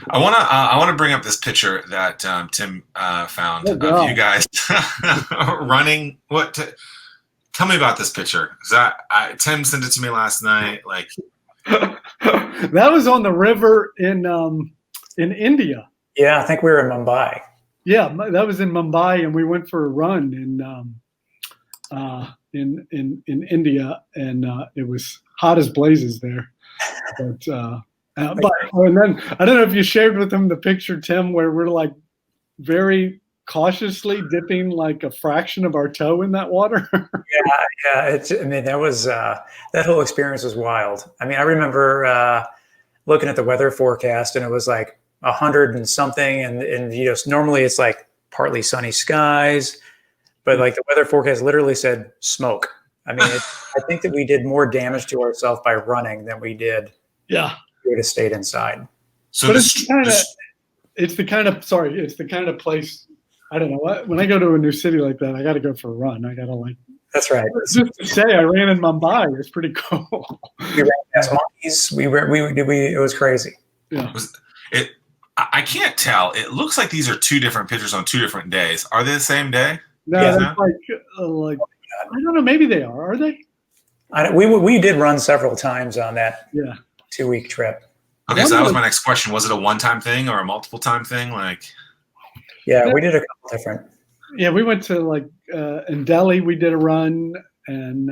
I wanna bring up this picture that Tim found Oh, of you God. guys running. Tell me about this picture. Tim sent it to me last night. Like, That was on the river in India. Yeah, I think we were in Mumbai. Yeah, that was in Mumbai, and we went for a run in India, and it was hot as blazes there. But and then I don't know if you shared with him the picture, Tim, where we're like very cautiously dipping like a fraction of our toe in that water. Yeah. I mean, that was that whole experience was wild. I mean, I remember looking at the weather forecast, and it was like 100 and something, and normally it's like partly sunny skies, but like the weather forecast literally said smoke. I mean, I think that we did more damage to ourselves by running than we did. Yeah. If we would have stayed inside. so But this, it's the kind of place. I don't know. When I go to a new city like that, I got to go for a run. I got to like. That's right. Just to say, I ran in Mumbai. It's pretty cool. We ran past monkeys. It was crazy. Yeah. I can't tell. It looks like these are two different pictures on 2 different days. Are they the same day? No, Yeah. that's like I don't know. Maybe they are. Are they? We did run several times on that Yeah. 2-week trip. Okay, so that was my next question. Was it a one-time thing or a multiple-time thing? Like, Yeah, we did a couple different. Yeah, we went to like in Delhi. We did a run, and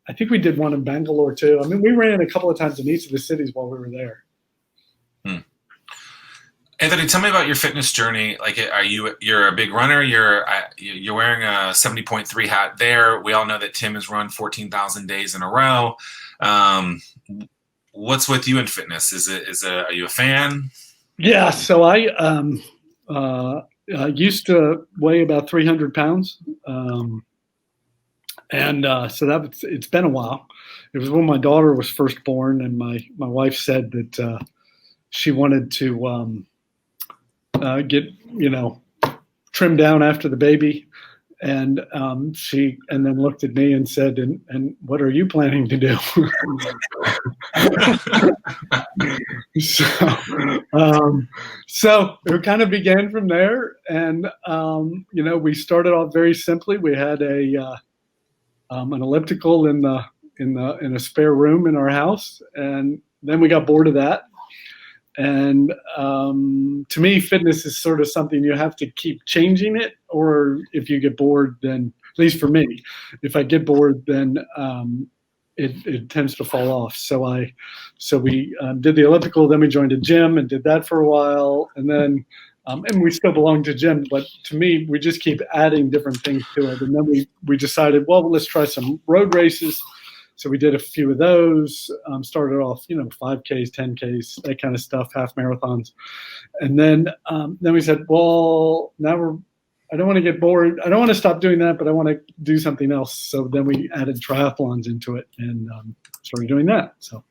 I think we did one in Bangalore too. I mean, we ran a couple of times in each of the cities while we were there. Anthony, tell me about your fitness journey. Like, you're a big runner. You're wearing a 70.3 hat there. We all know that Tim has run 14,000 days in a row. What's with you in fitness? Are you a fan? Yeah, so I used to weigh about 300 pounds, and so it's been a while. It was when my daughter was first born, and my wife said that she wanted to get trimmed down after the baby, and then looked at me and said, and what are you planning to do? So it kind of began from there, and we started off very simply. We had an elliptical in a spare room in our house, and then we got bored of that. And to me, fitness is sort of something you have to keep changing it, or if you get bored, then at least for me, if I get bored, then it tends to fall off. So we did the elliptical, then we joined a gym and did that for a while, and then and we still belong to gym, but to me, we just keep adding different things to it. And then we decided, well, let's try some road races. So we did a few of those, started off, 5Ks, 10Ks, that kind of stuff, half marathons. And then we said, well, I don't want to get bored. I don't want to stop doing that, but I want to do something else. So then we added triathlons into it and started doing that. So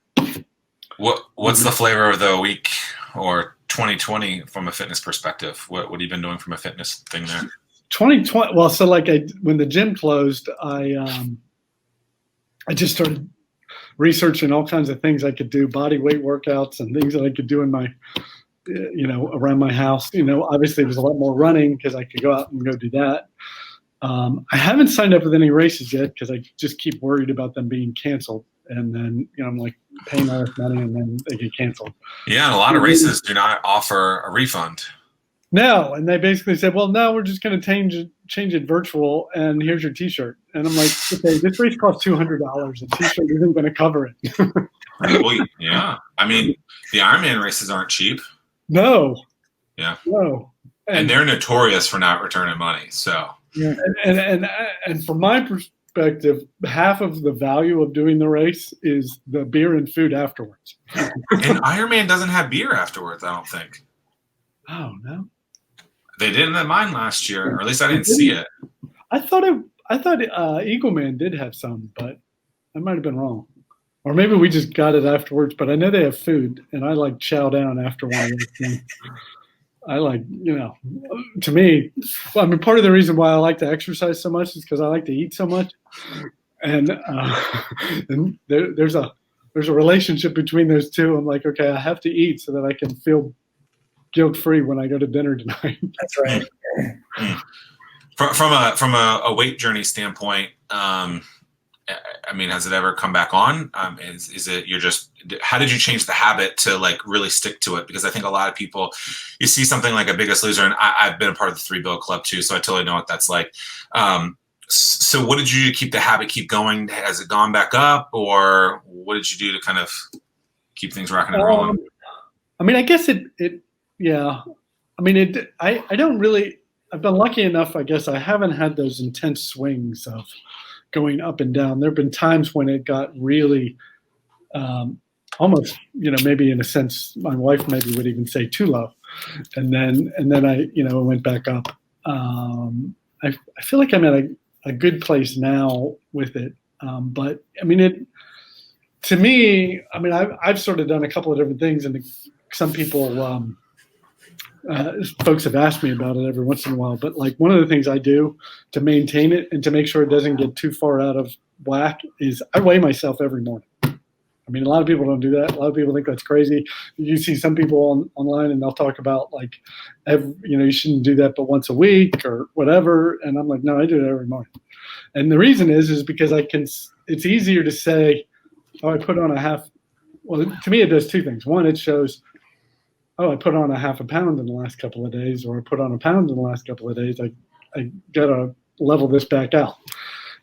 what's the flavor of the week or 2020 from a fitness perspective? What have you been doing from a fitness thing there? 2020, well, so like when the gym closed, I just started researching all kinds of things I could do, body weight workouts and things that I could do in my, around my house. Obviously there's a lot more running because I could go out and go do that. I haven't signed up with any races yet because I just keep worried about them being canceled. And then, I'm like paying all this money and then they get canceled. Yeah, and a lot of races do not offer a refund. No, and they basically said, well, no, we're just going to change it virtual, and here's your T-shirt. And I'm like, okay, this race costs $200. A T-shirt isn't going to cover it. Well, yeah. I mean, the Ironman races aren't cheap. No. Yeah. No. And they're notorious for not returning money. So. Yeah. And from my perspective, half of the value of doing the race is the beer and food afterwards. And Ironman doesn't have beer afterwards, I don't think. Oh, no. They didn't at mine last year, or at least I didn't see it. I thought Eagle Man did have some, but I might have been wrong. Or maybe we just got it afterwards, but I know they have food, and I like chow down after one of those things. I like, to me, I mean, part of the reason why I like to exercise so much is because I like to eat so much. And there's a there's a relationship between those two. I'm like, okay, I have to eat so that I can feel guilt-free when I go to dinner tonight. That's right. From a weight journey standpoint, I mean, has it ever come back on? Is it how did you change the habit to like really stick to it? Because I think a lot of people, you see something like a Biggest Loser, and I've been a part of the 3 Bill Club too, so I totally know what that's like. So what did you do to keep the habit keep going? Has it gone back up, or what did you do to kind of keep things rocking and rolling? I mean, I guess yeah. I mean, I don't really, I've been lucky enough, I guess I haven't had those intense swings of going up and down. There have been times when it got really almost, maybe in a sense, my wife maybe would even say too low. And then I, went back up. I feel like I'm at a good place now with it. But I mean, to me, I mean, I've sort of done a couple of different things, and some people, folks have asked me about it every once in a while, but like one of the things I do to maintain it and to make sure it doesn't get too far out of whack is I weigh myself every morning. I mean, a lot of people don't do that. A lot of people think that's crazy. You see some people online and they'll talk about like, you shouldn't do that but once a week or whatever. And I'm like, no, I do it every morning. And the reason is because it's easier to say, oh, I put on a half. Well, to me, it does two things. One, it shows, oh, I put on a half a pound in the last couple of days, or I put on a pound in the last couple of days. I got to level this back out.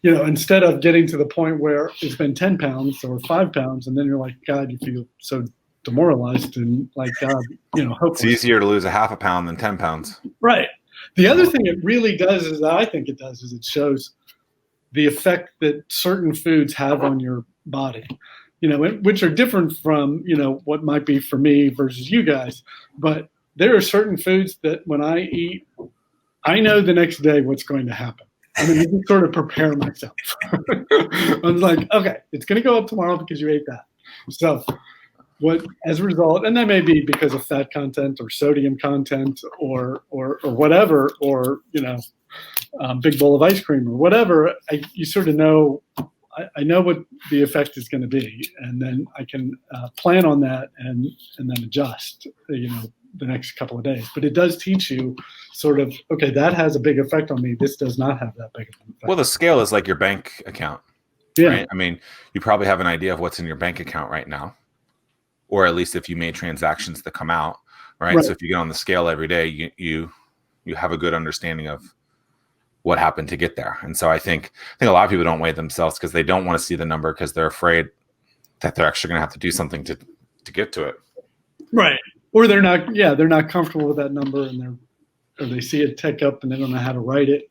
Instead of getting to the point where it's been 10 pounds or 5 pounds, and then you're like, God, you feel so demoralized and like, God, hopeless. It's easier to lose a half a pound than 10 pounds. Right. The other thing it really does is it shows the effect that certain foods have on your body. Which are different from, what might be for me versus you guys. But there are certain foods that when I eat, I know the next day what's going to happen. I mean, I can sort of prepare myself. I'm like, okay, it's going to go up tomorrow because you ate that. So as a result, and that may be because of fat content or sodium content or whatever, or, big bowl of ice cream or whatever, you sort of know, I know what the effect is going to be, and then I can plan on that and then adjust, the next couple of days. But it does teach you sort of, okay, that has a big effect on me. This does not have that big of an effect. Well, the scale is like your bank account. Yeah. Right? I mean, you probably have an idea of what's in your bank account right now, or at least if you made transactions that come out, right? So if you get on the scale every day, you have a good understanding of what happened to get there. And so I think a lot of people don't weigh themselves because they don't want to see the number because they're afraid that they're actually going to have to do something to get to it. Right. Or they're not comfortable with that number, or they see it tick up and they don't know how to write it.